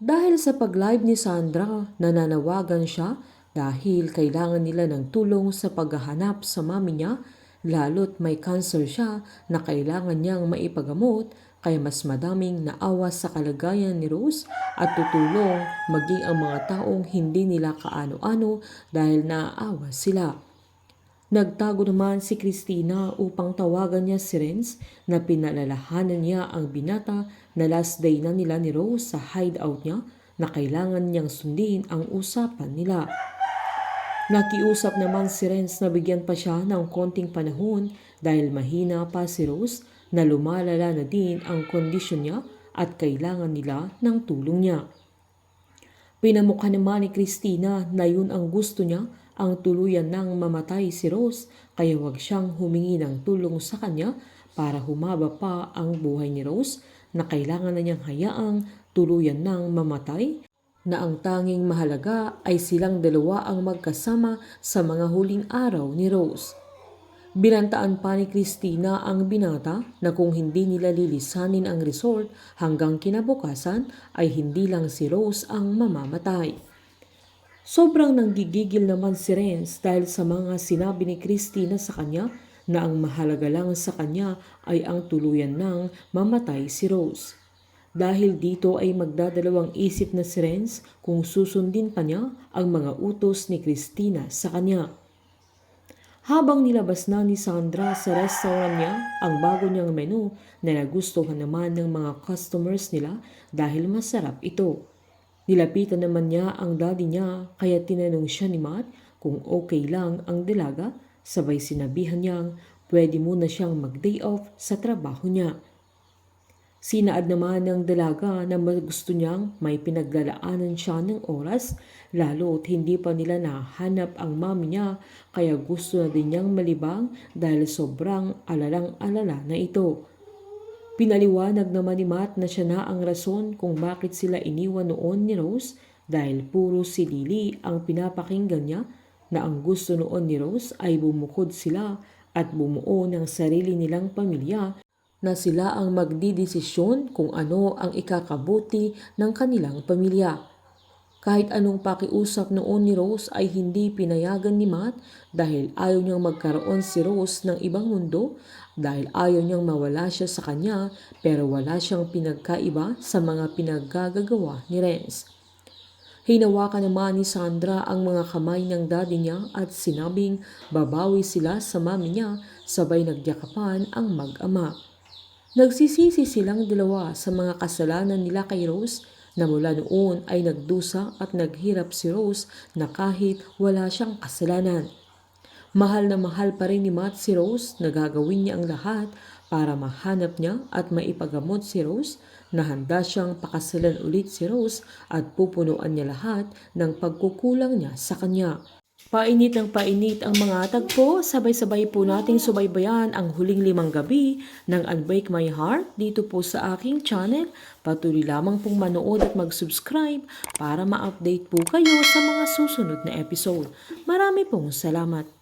Dahil sa pag-live ni Sandra, nananawagan siya dahil kailangan nila ng tulong sa paghahanap sa mami niya, lalo't may cancer siya na kailangan niyang maipagamot, kaya mas madaming naawa sa kalagayan ni Rose at tutulong maging ang mga taong hindi nila kaano-ano dahil naaawa sila. Nagtago naman si Christina upang tawagan niya si Renz na pinalalahanan niya ang binata na last day na nila ni Rose sa hideout niya na kailangan niyang sundin ang usapan nila. Nakiusap naman si Renz na bigyan pa siya ng konting panahon dahil mahina pa si Rose na lumalala na din ang kondisyon niya at kailangan nila ng tulong niya. Pinamukha naman ni Christina na yun ang gusto niya, ang tuluyan nang mamatay si Rose, kaya wag siyang humingi ng tulong sa kanya para humaba pa ang buhay ni Rose na kailangan na niyang hayaang tuluyan nang mamatay, na ang tanging mahalaga ay silang dalawa ang magkasama sa mga huling araw ni Rose. Binantaan pa ni Christina ang binata na kung hindi nila lilisanin ang resort hanggang kinabukasan ay hindi lang si Rose ang mamamatay. Sobrang nanggigigil naman si Renz dahil sa mga sinabi ni Christina sa kanya na ang mahalaga lang sa kanya ay ang tuluyan ng mamatay si Rose. Dahil dito ay magdadalawang isip na si Renz kung susundin pa niya ang mga utos ni Christina sa kanya. Habang nilabas na ni Sandra sa restaurant niya ang bago niyang menu na nagustuhan naman ng mga customers nila dahil masarap ito. Nilapitan naman niya ang daddy niya kaya tinanong siya ni Matt kung okay lang ang dalaga, sabay sinabihan niyang pwede muna siyang mag-day off sa trabaho niya. Sinaad naman ng dalaga na gusto niyang may pinaglalaanan siya ng oras, lalo't hindi pa nila nahanap ang mami niya kaya gusto na din niyang malibang dahil sobrang alalang-alala na ito. Pinaliwanag naman ni Matt na siya na ang rason kung bakit sila iniwan noon ni Rose dahil puro si Lily ang pinapakinggan niya, na ang gusto noon ni Rose ay bumukod sila at bumuo ng sarili nilang pamilya na sila ang magdidesisyon kung ano ang ikakabuti ng kanilang pamilya. Kahit anong pakiusap noon ni Rose ay hindi pinayagan ni Matt dahil ayaw niyang magkaroon si Rose ng ibang mundo, dahil ayaw niyang mawala siya sa kanya pero wala siyang pinagkaiba sa mga pinaggagawa ni Renz. Hinawakan naman ni Sandra ang mga kamay ng daddy niya at sinabing babawi sila sa mami niya, sabay nagyakapan ang mag-ama. Nagsisisi silang dalawa sa mga kasalanan nila kay Rose na mula noon ay nagdusa at naghirap si Rose na kahit wala siyang kasalanan. Mahal na mahal pa rin ni Matt si Rose na gagawin niya ang lahat para mahanap niya at maipagamot si Rose, na handa siyang pakasalan ulit si Rose at pupunuan niya lahat ng pagkukulang niya sa kanya. Painit ng painit ang mga tagpo, sabay-sabay po nating subaybayan ang huling 5 gabi ng Unbreak My Heart dito po sa aking channel. Patuloy lamang pong manood at mag-subscribe para ma-update po kayo sa mga susunod na episode. Marami pong salamat.